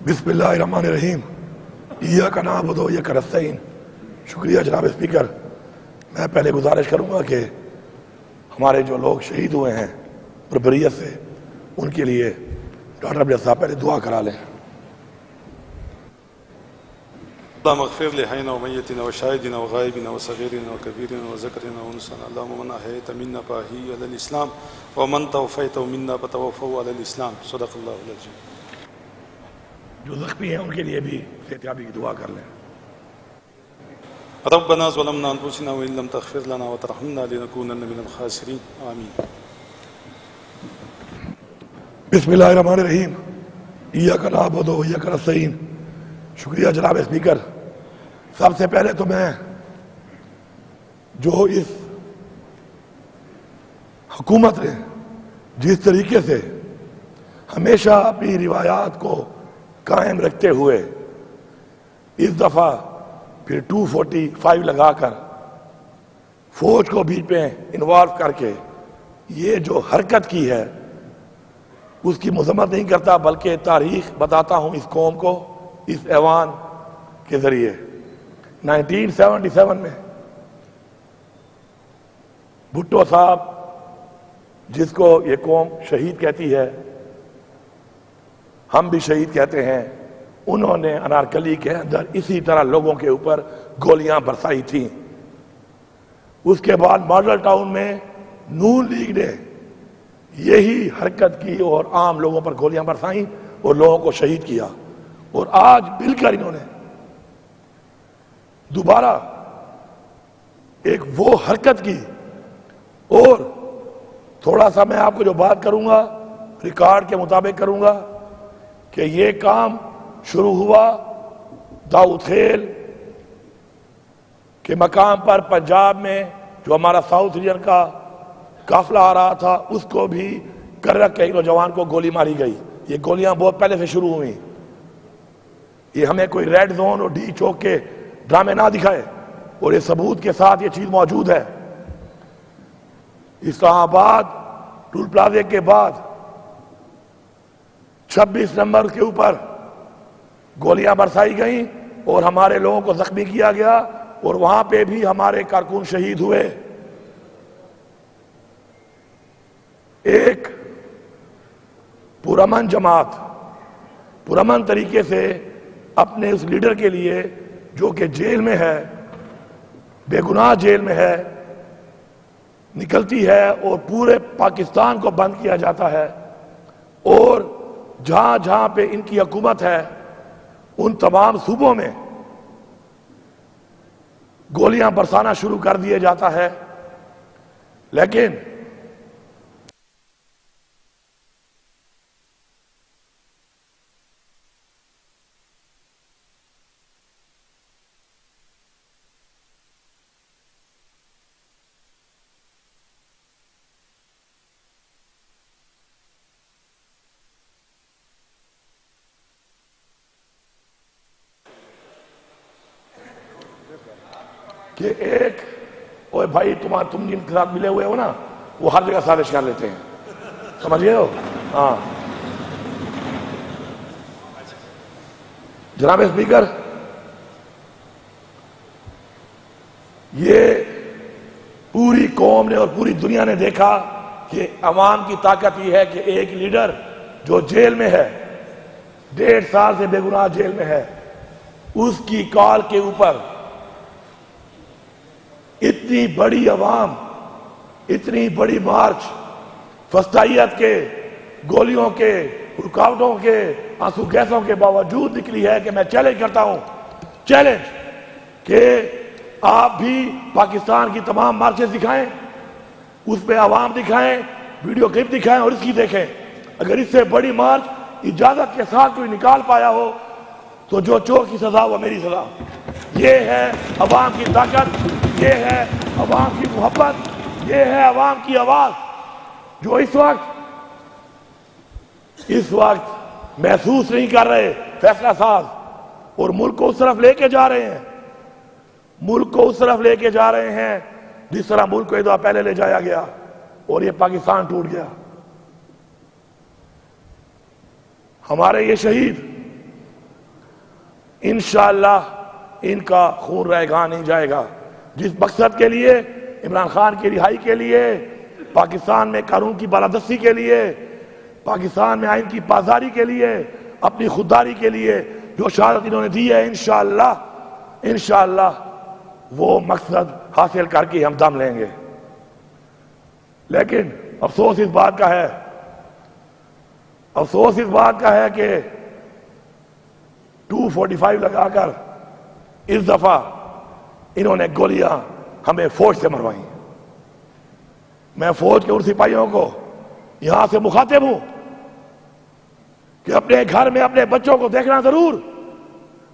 بسم اللہ الرحمن الرحیم ایاک نعبد و ایاک نستعین۔ شکریہ جناب اسپیکر۔ میں پہلے گزارش کروں گا کہ ہمارے جو لوگ شہید ہوئے ہیں بربریت سے، ان کے لیے ڈاکٹر عبد صاحب پہلے دعا کرا لیں۔ اللهم اغفر لحينا وميتنا وشاهدنا وغائبنا وصغيرنا وكبيرنا وذكرنا وانثانا، اللهم من احييت منا فاحيه على الاسلام ومن توفيت منا فتوفه على الاسلام، صدق الله العظيم۔ جو زخمی ہیں ان کے لیے بھی صحتیابی کی دعا کر لیں۔ ربنا ظلمنا انفسنا وان لم تغفر لنا وترحمنا لنكونن من الخاسرين، آمين۔ بسم اللہ الرحمن الرحیم ایاک نعبد و ایاک نستعین۔ شکریہ جناب اسپیکر۔ سب سے پہلے تو میں جو اس حکومت نے جس طریقے سے ہمیشہ اپنی روایات کو قائم رکھتے ہوئے اس دفعہ پھر 245 لگا کر فوج کو بیچ میں انوالو کر کے یہ جو حرکت کی ہے اس کی مذمت نہیں کرتا، بلکہ تاریخ بتاتا ہوں اس قوم کو اس ایوان کے ذریعے۔ 1977 میں بھٹو صاحب، جس کو یہ قوم شہید کہتی ہے، ہم بھی شہید کہتے ہیں، انہوں نے انارکلی کے اندر اسی طرح لوگوں کے اوپر گولیاں برسائی تھیں۔ اس کے بعد ماڈل ٹاؤن میں نون لیگ نے یہی حرکت کی اور عام لوگوں پر گولیاں برسائیں اور لوگوں کو شہید کیا، اور آج مل کر انہوں نے دوبارہ ایک وہ حرکت کی۔ اور تھوڑا سا میں آپ کو جو بات کروں گا ریکارڈ کے مطابق کروں گا کہ یہ کام شروع ہوا داؤد خیل کے مقام پر پنجاب میں، جو ہمارا ساؤتھ ریجن کا قافلہ آ رہا تھا، اس کو بھی کرک کے نوجوان کو گولی ماری گئی۔ یہ گولیاں بہت پہلے سے شروع ہوئی۔ یہ ہمیں کوئی ریڈ زون اور ڈی چوک کے ڈرامے نہ دکھائے، اور یہ ثبوت کے ساتھ یہ چیز موجود ہے۔ اسلام آباد ٹول پلازے کے بعد 26 نمبر کے اوپر گولیاں برسائی گئیں اور ہمارے لوگوں کو زخمی کیا گیا، اور وہاں پہ بھی ہمارے کارکن شہید ہوئے۔ ایک پرامن جماعت پرامن طریقے سے اپنے اس لیڈر کے لیے، جو کہ جیل میں ہے، بے گناہ جیل میں ہے، نکلتی ہے اور پورے پاکستان کو بند کیا جاتا ہے، اور جہاں جہاں پہ ان کی حکومت ہے ان تمام صوبوں میں گولیاں برسانا شروع کر دیا جاتا ہے۔ لیکن کہ ایک اوے بھائی تم جن کے ساتھ ملے ہوئے ہو نا، وہ ہر جگہ سازش کر لیتے ہیں، سمجھ گئے ہو؟ ہاں جناب اسپیکر، یہ پوری قوم نے اور پوری دنیا نے دیکھا کہ عوام کی طاقت یہ ہے کہ ایک لیڈر جو جیل میں ہے، 1.5 سال سے بے گناہ جیل میں ہے، اس کی کال کے اوپر اتنی بڑی عوام، اتنی بڑی مارچ، فسطائیت کے، گولیوں کے، رکاوٹوں کے، آنسو گیسوں کے باوجود نکلی ہے کہ میں چیلنج کرتا ہوں، چیلنج کہ آپ بھی پاکستان کی تمام مارچز دکھائیں، اس پہ عوام دکھائیں، ویڈیو کلپ دکھائیں اور اس کی دیکھیں۔ اگر اس سے بڑی مارچ اجازت کے ساتھ کوئی نکال پایا ہو تو جو چور کی سزا وہ میری سزا۔ یہ ہے عوام کی طاقت، یہ ہے عوام کی محبت، یہ ہے عوام کی آواز، جو اس وقت محسوس نہیں کر رہے فیصلہ ساز، اور ملک کو اس طرف لے کے جا رہے ہیں، ملک کو اس طرف لے کے جا رہے ہیں جس طرح ملک کو ایک دفعہ پہلے لے جایا گیا اور یہ پاکستان ٹوٹ گیا۔ ہمارے یہ شہید انشاءاللہ ان کا خون رائگاں نہیں جائے گا. جس مقصد کے لیے، عمران خان کی رہائی کے لیے، پاکستان میں قانون کی بالادستی کے لیے، پاکستان میں آئین کی پاسداری کے لیے، اپنی خودداری کے لیے جو شہادت انہوں نے دی ہے، انشاءاللہ وہ مقصد حاصل کر کے ہم دم لیں گے. لیکن افسوس اس بات کا ہے کہ 245 لگا کر اس دفعہ انہوں نے گولیاں ہمیں فوج سے مروائیں. میں فوج کے ان سپاہیوں کو یہاں سے مخاطب ہوں کہ اپنے گھر میں اپنے بچوں کو دیکھنا ضرور،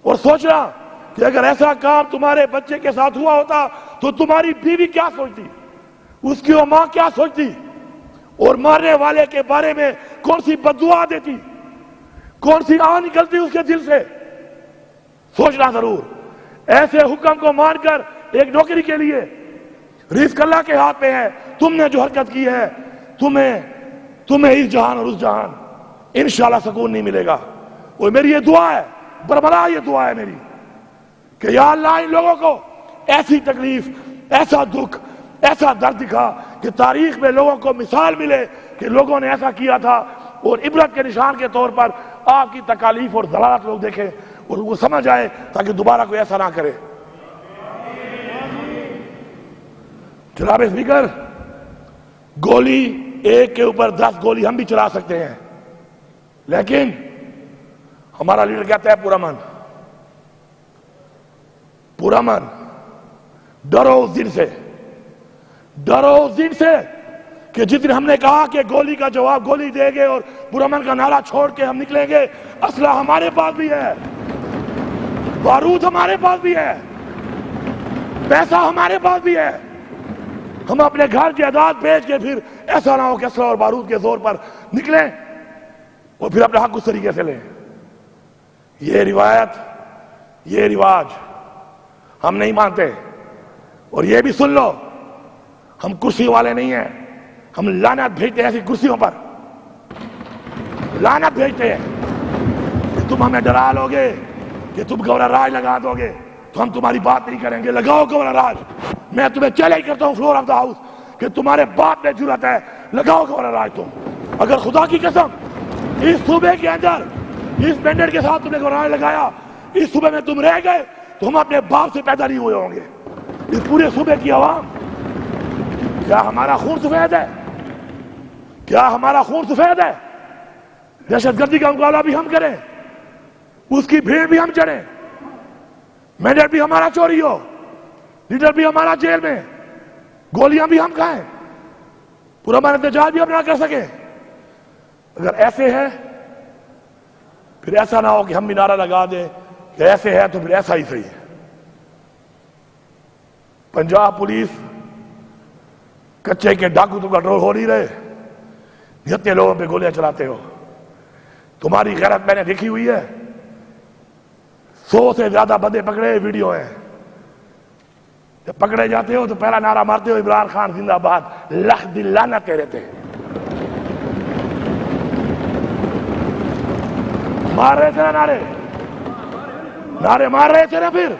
اور سوچنا کہ اگر ایسا کام تمہارے بچے کے ساتھ ہوا ہوتا تو تمہاری بیوی کیا سوچتی، اس کی ماں کیا سوچتی، اور مارنے والے کے بارے میں کون سی بددعا دیتی، کون سی آہ نکلتی اس کے دل سے. سوچنا ضرور. ایسے حکم کو مان کر ایک نوکری کے لیے رزق اللہ کے ہاتھ میں ہے. تم نے جو حرکت کی ہے تمہیں اس جہان اور اس جہان انشاءاللہ سکون نہیں ملے گا. اور میری یہ دعا ہے، برملا یہ دعا ہے میری، کہ یا اللہ ان لوگوں کو ایسی تکلیف، ایسا دکھ، ایسا درد دکھا کہ تاریخ میں لوگوں کو مثال ملے کہ لوگوں نے ایسا کیا تھا، اور عبرت کے نشان کے طور پر آپ کی تکالیف اور ضلالت لوگ دیکھیں اور وہ سمجھ آئے تاکہ دوبارہ کوئی ایسا نہ کرے. جناب اسپیکر، گولی ایک کے اوپر 10 گولی ہم بھی چلا سکتے ہیں، لیکن ہمارا لیڈر کہتا ہے پورا من. ڈرو اس دن سے کہ جس دن ہم نے کہا کہ گولی کا جواب گولی دیں گے اور پرامن کا نعرہ چھوڑ کے ہم نکلیں گے، اسلحہ ہمارے پاس بھی ہے، بارود ہمارے پاس بھی ہے، پیسہ ہمارے پاس بھی ہے. ہم اپنے گھر جائیداد بیچ کے پھر ایسا نہ ہو کہ اسلحہ اور بارود کے زور پر نکلیں اور پھر اپنا حق اس طریقے سے لیں. یہ روایت، یہ رواج ہم نہیں مانتے. اور یہ بھی سن لو، ہم کرسی والے نہیں ہیں، ہم لعنت بھیجتے ہیں ایسی کرسیوں پر، لعنت بھیجتے ہیں کہ تم ہمیں ڈرا لو گے، کہ تم گورنر راج لگا دو گے تو ہم تمہاری بات نہیں کریں گے. لگاؤ گورنر راج. میں تمہیں چیلنج کرتا ہوں فلور آف دا ہاؤس کہ تمہارے باپ میں جرأت ہے، لگاؤ گورنر راج. تم اگر خدا کی قسم اس صوبے کے اندر اس مینڈیٹ کے ساتھ تم نے گورنر راج لگایا، اس صوبے میں تم رہ گئے تو ہم اپنے باپ سے پیدا نہیں ہوئے ہوں گے. اس پورے صوبے کی عوام، کیا ہمارا خون سفید ہے؟ کیا ہمارا خون سفید ہے؟ دہشت گردی کا مقابلہ بھی ہم کریں، اس کی بھیڑ بھی ہم چڑھیں، مینڈیٹ بھی ہمارا چوری ہو، لیڈر بھی ہمارا جیل میں، گولیاں بھی ہم کھائیں، پورا ہمارا احتجاج بھی ہم نہ کر سکیں؟ اگر ایسے ہے پھر ایسا نہ ہو کہ ہم بھی نعرہ لگا دیں کہ ایسے ہے تو پھر ایسا ہی صحیح ہے. پنجاب پولیس کچے کے ڈاکو تو کنٹرول ہو نہیں رہے، جتنے لوگوں پہ گولیاں چلاتے ہو. تمہاری غیرت میں نے دیکھی ہوئی ہے. 100 سے زیادہ بندے پکڑے، ویڈیو ہیں. جب پکڑے جاتے ہو تو پہلا نعرہ مارتے ہو عمران خان زندہ آباد، لکھ دل لعنت تیرے تے. مار رہے تھے نا نعرے مار رہے تھے نا. پھر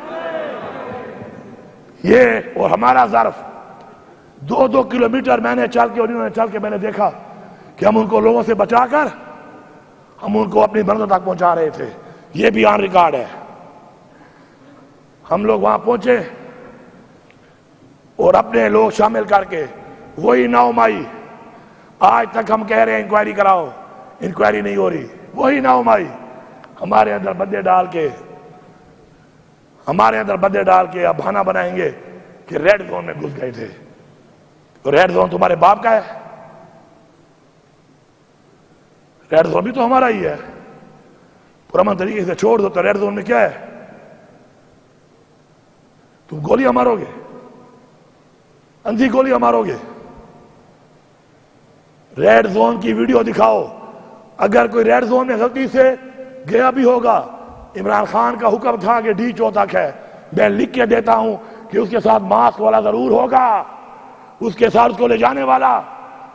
یہ اور ہمارا ظرف 2 کلومیٹر میں نے چل کے اور انہوں نے چل کے میں نے دیکھا کہ ہم ان کو لوگوں سے بچا کر ہم ان کو اپنی منزل تک پہنچا رہے تھے. یہ بھی آن ریکارڈ ہے. ہم لوگ وہاں پہنچے اور اپنے لوگ شامل کر کے وہی 9 مئی، آج تک ہم کہہ رہے ہیں انکوائری کراؤ، انکوائری نہیں ہو رہی. وہی 9 مئی ہمارے اندر بندے ڈال کے اب بہانہ بنائیں گے کہ ریڈ زون میں گھس گئے تھے. تو ریڈ زون تمہارے باپ کا ہے، ریڈ زون بھی تو ہمارا ہی ہے. پرامن طریقے سے چھوڑ دو تو ریڈ زون میں کیا ہے؟ تم گولیاں مارو گے، اندھی گولیاں مارو گے. ریڈ زون کی ویڈیو دکھاؤ. اگر کوئی ریڈ زون میں غلطی سے گیا بھی ہوگا، عمران خان کا حکم تھا کہ ڈی 4 تک ہے، میں لکھ کے دیتا ہوں کہ اس کے ساتھ ماسک والا ضرور ہوگا، اس کے ساتھ اس کو لے جانے والا.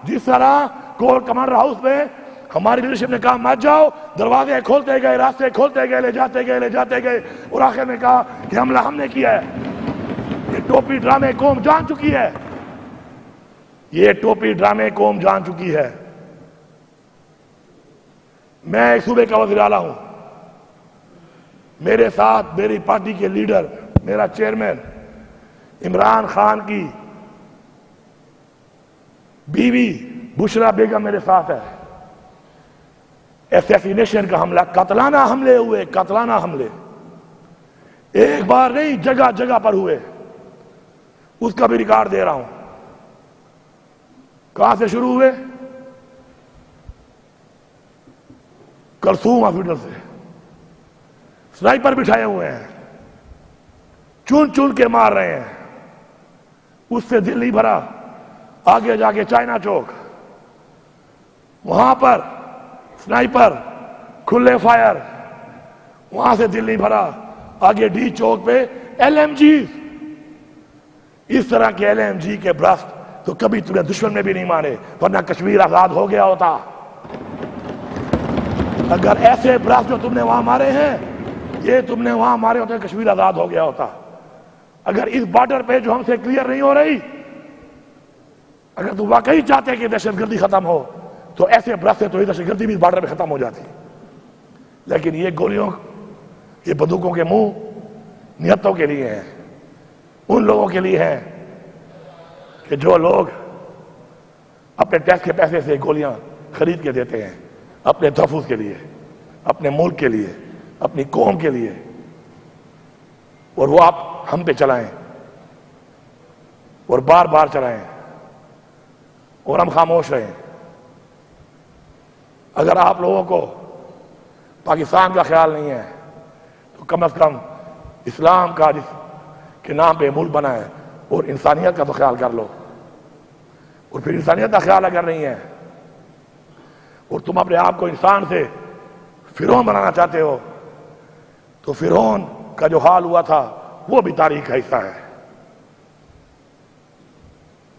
جس طرح کور کمانڈر ہاؤس میں ہماری لیڈرشپ نے کہا مت جاؤ، دروازے کھولتے گئے، راستے کھولتے گئے، لے جاتے گئے اور آخر میں کہا کہ حملہ ہم نے کیا ہے۔ یہ ٹوپی ڈرامے قوم جان چکی ہے، یہ ٹوپی ڈرامے قوم جان چکی ہے۔ میں ایک صوبے کا وزیر اعلیٰ ہوں، میرے ساتھ میری پارٹی کے لیڈر، میرا چیئرمین عمران خان کی بیوی بشرا بیگم میرے ساتھ ہے۔ ایسیسینیشن کا حملہ، قاتلانہ حملے ہوئے، قاتلانہ حملے ایک بار نہیں، جگہ جگہ پر ہوئے، اس کا بھی ریکارڈ دے رہا ہوں۔ کہاں سے شروع ہوئے؟ کرسوم ہاسپٹل سے سنائپر بٹھائے ہوئے ہیں، چن چن کے مار رہے ہیں، اس سے دل نہیں بھرا، آگے جا کے چائنا چوک، وہاں پر سنائپر کھلے فائر، وہاں سے دل نہیں بھرا، آگے ڈی چوک پہ ایل ایم جی، اس طرح کے ایل ایم جی کے برسٹ تو کبھی تمہیں دشمن میں بھی نہیں مارے، ورنہ کشمیر آزاد ہو گیا ہوتا۔ اگر ایسے برسٹ جو تم نے وہاں مارے ہیں، یہ تم نے وہاں مارے ہوتے کشمیر آزاد ہو گیا ہوتا۔ اگر اس بارڈر پہ جو ہم سے کلیئر نہیں ہو رہی، اگر تم واقعی چاہتے کہ دہشت گردی ختم ہو تو ایسے برس سے تو یہ دہشت گردی بھی اس بارڈر پہ ختم ہو جاتی۔ لیکن یہ گولیوں، یہ بندوقوں کے منہ نیتوں کے لیے ہیں، ان لوگوں کے لیے ہیں کہ جو لوگ اپنے ٹیکس کے پیسے سے گولیاں خرید کے دیتے ہیں، اپنے تحفظ کے لیے، اپنے ملک کے لیے، اپنی قوم کے لیے، اور وہ آپ ہم پہ چلائیں اور بار بار چلائیں اور ہم خاموش رہیں۔ اگر آپ لوگوں کو پاکستان کا خیال نہیں ہے تو کم از کم اسلام کا جس کے نام پہ ملک بنا ہے اور انسانیت کا تو خیال کر لو۔ اور پھر انسانیت کا خیال اگر نہیں ہے اور تم اپنے آپ کو انسان سے فرعون بنانا چاہتے ہو تو فرعون کا جو حال ہوا تھا وہ بھی تاریخ کا حصہ ہے۔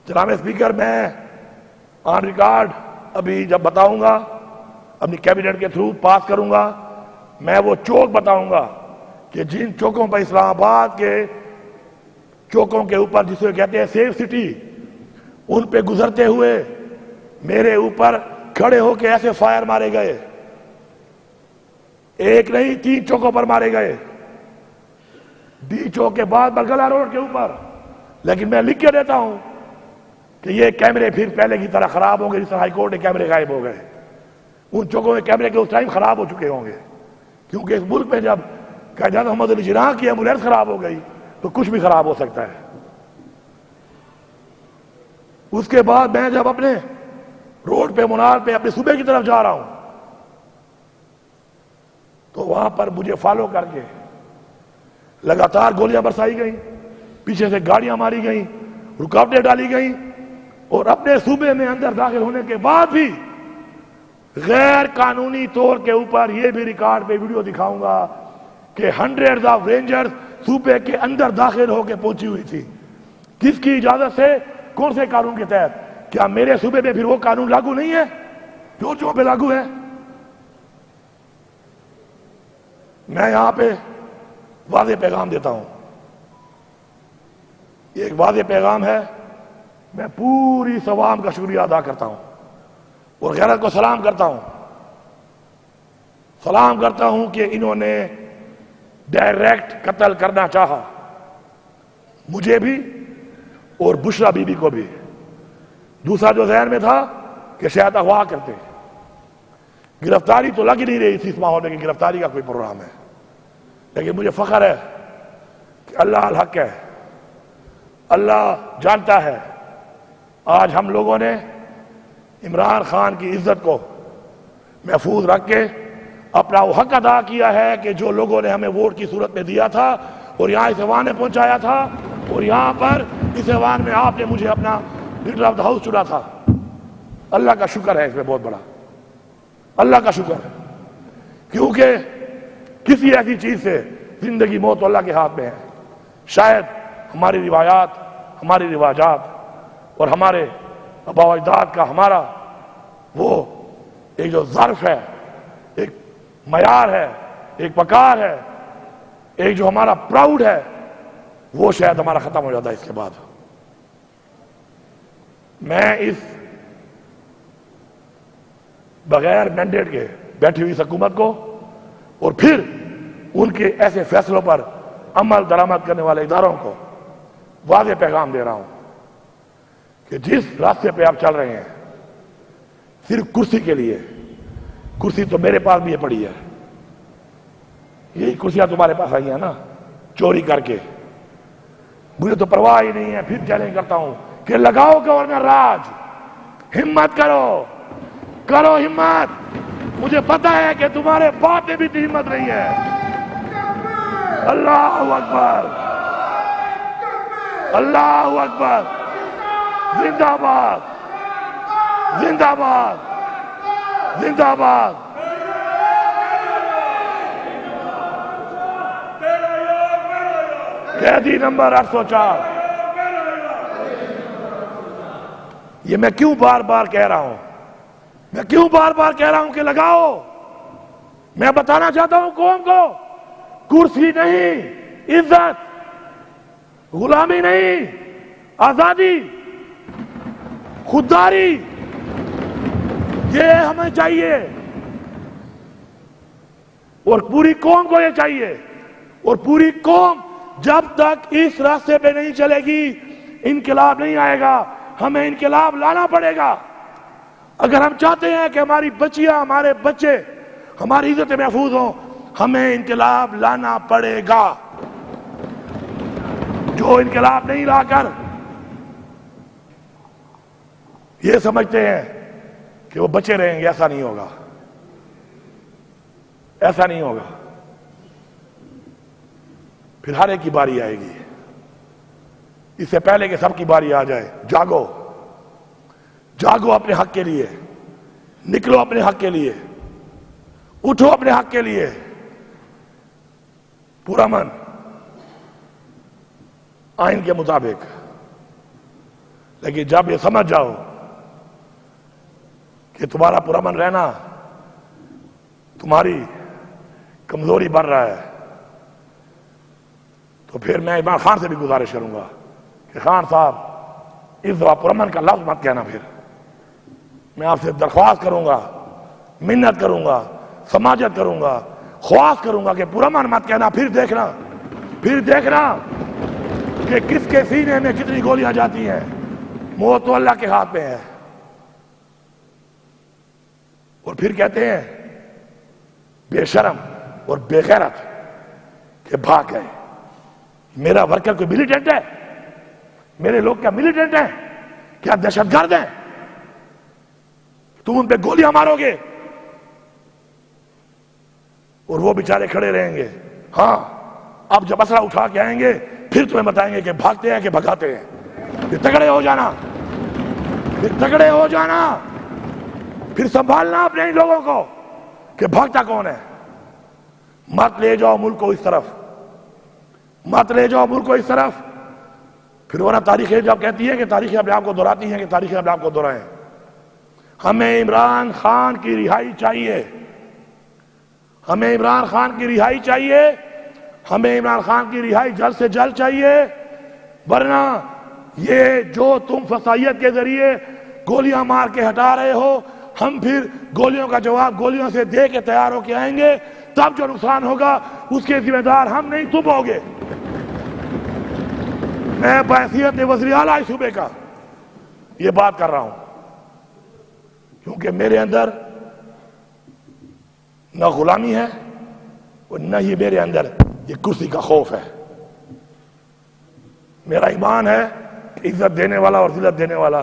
جناب اسپیکر، میں آن ریکارڈ ابھی جب بتاؤں گا، اپنی کیبنٹ کے تھرو پاس کروں گا، میں وہ چوک بتاؤں گا کہ جن چوکوں پر اسلام آباد کے چوکوں کے اوپر جسے کہتے ہیں سیف سٹی، ان پہ گزرتے ہوئے میرے اوپر کھڑے ہو کے ایسے فائر مارے گئے، ایک نہیں 3 چوکوں پر مارے گئے، ڈی چوک کے بعد برگلا روڈ کے اوپر۔ لیکن میں لکھ کے دیتا ہوں کہ یہ کیمرے پھر پہلے کی طرح خراب ہوں گے، جس طرح ہائی کورٹ کے کیمرے غائب ہو گئے۔ ان چوکوں میں کیمرے کے اس ٹائم خراب ہو چکے ہوں گے، کیونکہ اس ملک میں جب قائد محمد علی جناح کی ایمبولینس خراب ہو گئی تو کچھ بھی خراب ہو سکتا ہے۔ اس کے بعد میں جب اپنے روڈ پہ منار پہ اپنے صوبے کی طرف جا رہا ہوں تو وہاں پر مجھے فالو کر کے لگاتار گولیاں برسائی گئیں، پیچھے سے گاڑیاں ماری گئیں، رکاوٹیں ڈالی گئیں، اور اپنے صوبے میں اندر داخل ہونے کے بعد بھی غیر قانونی طور کے اوپر یہ بھی ریکارڈ پہ ویڈیو دکھاؤں گا کہ ہنڈریڈز آف رینجرز صوبے کے اندر داخل ہو کے پہنچی ہوئی تھی۔ کس کی اجازت سے؟ کون سے قانون کے تحت؟ کیا میرے صوبے میں پھر وہ قانون لاگو نہیں ہے جو پہ لاگو ہے؟ میں یہاں پہ واضح پیغام دیتا ہوں، یہ ایک واضح پیغام ہے۔ میں پوری عوام کا شکریہ ادا کرتا ہوں اور غیرت کو سلام کرتا ہوں کہ انہوں نے ڈائریکٹ قتل کرنا چاہا، مجھے بھی اور بشرا بی بی کو بھی۔ دوسرا جو ذہن میں تھا کہ شاید اغوا کرتے، گرفتاری تو لگ ہی نہیں رہی تھی اس ماحول میں کہ گرفتاری کا کوئی پروگرام ہے، لیکن مجھے فخر ہے کہ اللہ الحق ہے، اللہ جانتا ہے۔ آج ہم لوگوں نے عمران خان کی عزت کو محفوظ رکھ کے اپنا وہ حق ادا کیا ہے کہ جو لوگوں نے ہمیں ووٹ کی صورت میں دیا تھا اور یہاں اس ایوان میں پہنچایا تھا، اور یہاں پر اس ایوان میں آپ نے مجھے اپنا لیڈر آف دا ہاؤس چنا تھا۔ اللہ کا شکر ہے، اس میں بہت بڑا اللہ کا شکر ہے، کیونکہ کسی ایسی چیز سے زندگی موت تو اللہ کے ہاتھ میں ہے۔ شاید ہماری روایات، ہماری رواجات اور ہمارے آباء و اجداد کا ہمارا وہ ایک جو ظرف ہے، ایک معیار ہے، ایک وقار ہے، ایک جو ہمارا پراؤڈ ہے، وہ شاید ہمارا ختم ہو جاتا ہے اس کے بعد۔ میں اس بغیر مینڈیٹ کے بیٹھی ہوئی حکومت کو اور پھر ان کے ایسے فیصلوں پر عمل درآمد کرنے والے اداروں کو واضح پیغام دے رہا ہوں کہ جس راستے پہ آپ چل رہے ہیں صرف کرسی کے لیے، کرسی تو میرے پاس بھی پڑی ہے، یہی کرسیاں تمہارے پاس آئی ہیں نا چوری کر کے، مجھے تو پرواہ ہی نہیں ہے۔ پھر چیلنج کرتا ہوں کہ لگاؤ گورنر راج، ہمت کرو، کرو ہمت، مجھے پتا ہے کہ تمہارے باپ میں بھی اتنی ہمت نہیں ہے۔ اللہ اکبر، اللہ اکبر، زندہ باد، زندہ باد، زندہ باد۔ قیدی نمبر 804۔ یہ میں کیوں بار بار کہہ رہا ہوں، میں کیوں بار بار کہہ رہا ہوں کہ لگاؤ؟ میں بتانا چاہتا ہوں قوم کو، کرسی نہیں، عزت، غلامی نہیں، آزادی، خودداری، یہ ہمیں چاہیے اور پوری قوم کو یہ چاہیے۔ اور پوری قوم جب تک اس راستے پہ نہیں چلے گی انقلاب نہیں آئے گا، ہمیں انقلاب لانا پڑے گا۔ اگر ہم چاہتے ہیں کہ ہماری بچیاں، ہمارے بچے، ہماری عزت محفوظ ہوں، ہمیں انقلاب لانا پڑے گا۔ جو انقلاب نہیں لا کر یہ سمجھتے ہیں کہ وہ بچے رہیں گے، ایسا نہیں ہوگا، ایسا نہیں ہوگا۔ پھر ہر ایک کی باری آئے گی، اس سے پہلے کہ سب کی باری آ جائے۔ جاگو، جاگو اپنے حق کے لیے، نکلو اپنے حق کے لیے، اٹھو اپنے حق کے لیے، پرامن آئین کے مطابق۔ لیکن جب یہ سمجھ جاؤ کہ تمہارا پرامن رہنا تمہاری کمزوری بڑھ رہا ہے، تو پھر میں عمران خان سے بھی گزارش کروں گا کہ خان صاحب اس دفعہ پرامن کا لفظ مت کہنا۔ پھر میں آپ سے درخواست کروں گا، منت کروں گا، سماجت کروں گا، خواست کروں گا کہ پرامن مت کہنا۔ پھر دیکھنا، پھر دیکھنا کہ کس کے سینے میں کتنی گولیاں جاتی ہیں۔ موت تو اللہ کے ہاتھ میں ہے۔ اور پھر کہتے ہیں بے شرم اور بے غیرت کہ بھاگ گئے۔ میرا ورکر کوئی ملیٹنٹ ہے؟ میرے لوگ کیا ملیٹنٹ ہیں؟ کیا دہشت گرد ہیں؟ تم ان پہ گولیاں مارو گے اور وہ بیچارے کھڑے رہیں گے۔ ہاں، اب جب اسلحہ اٹھا کے آئیں گے پھر تمہیں بتائیں گے کہ بھاگتے ہیں کہ بھگاتے ہیں۔ پھر تگڑے ہو جانا، پھر تگڑے ہو جانا، پھر سنبھالنا اپنے ان لوگوں کو کہ بھاگتا کون ہے۔ مت لے جاؤ ملک کو اس طرف، مت لے جاؤ ملک کو اس طرف۔ پھر ورنہ تاریخیں جب کہتی ہے کہ تاریخیں اپنے آپ کو دہراتی ہیں کہ تاریخیں اپنے آپ کو دہرائیں۔ ہمیں عمران خان کی رہائی چاہیے، ہمیں عمران خان کی رہائی چاہیے، ہمیں عمران خان کی رہائی جلد سے جلد چاہیے۔ ورنہ یہ جو تم فسائیت کے ذریعے گولیاں مار کے ہٹا رہے ہو، ہم پھر گولیوں کا جواب گولیوں سے دے کے تیار ہو کے آئیں گے، تب جو نقصان ہوگا اس کے ذمہ دار ہم نہیں تم ہوگے۔ میں بحیثیت وزیر اعلیٰ اس صوبے کا یہ بات کر رہا ہوں، کیونکہ میرے اندر نہ غلامی ہے اور نہ ہی میرے اندر یہ کرسی کا خوف ہے۔ میرا ایمان ہے کہ عزت دینے والا اور ذلت دینے والا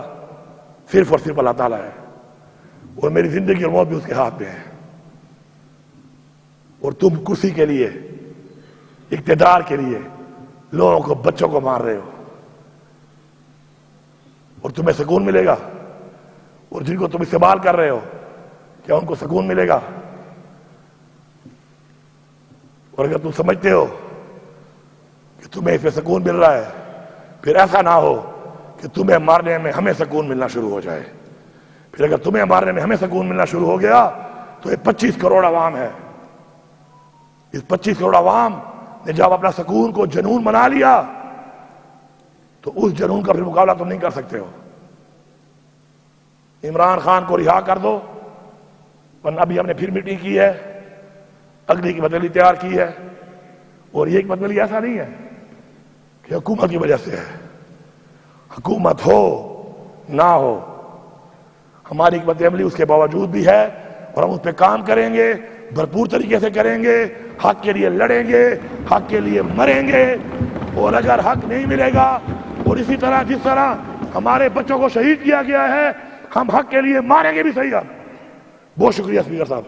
صرف اور صرف اللہ تعالیٰ ہے، اور میری زندگی اور موت بھی اس کے ہاتھ میں ہے۔ اور تم کرسی کے لیے، اقتدار کے لیے لوگوں کو، بچوں کو مار رہے ہو، اور تمہیں سکون ملے گا؟ اور جن کو تم استعمال کر رہے ہو کیا ان کو سکون ملے گا؟ اور اگر تم سمجھتے ہو کہ تمہیں اس پہ سکون مل رہا ہے، پھر ایسا نہ ہو کہ تمہیں مارنے میں ہمیں سکون ملنا شروع ہو جائے۔ پھر اگر تمہیں مارنے میں ہمیں سکون ملنا شروع ہو گیا تو یہ 25 کروڑ عوام ہے، اس 25 کروڑ عوام نے جب اپنا سکون کو جنون بنا لیا تو اس جنون کا پھر مقابلہ تم نہیں کر سکتے ہو۔ عمران خان کو رہا کر دو، ورنہ ابھی ہم نے پھر میٹنگ کی ہے، اگلی کی بدلی تیار کی ہے، اور یہ ایک بدلی ایسا نہیں ہے کہ حکومت کی وجہ سے ہے، حکومت ہو نہ ہو ہماری حکمت عملی اس کے باوجود بھی ہے، اور ہم اس پہ کام کریں گے، بھرپور طریقے سے کریں گے، حق کے لیے لڑیں گے، حق کے لیے مریں گے، اور اگر حق نہیں ملے گا اور اسی طرح جس طرح ہمارے بچوں کو شہید کیا گیا ہے ہم حق کے لیے ماریں گے بھی صحیح۔ آپ بہت شکریہ اسپیکر صاحب۔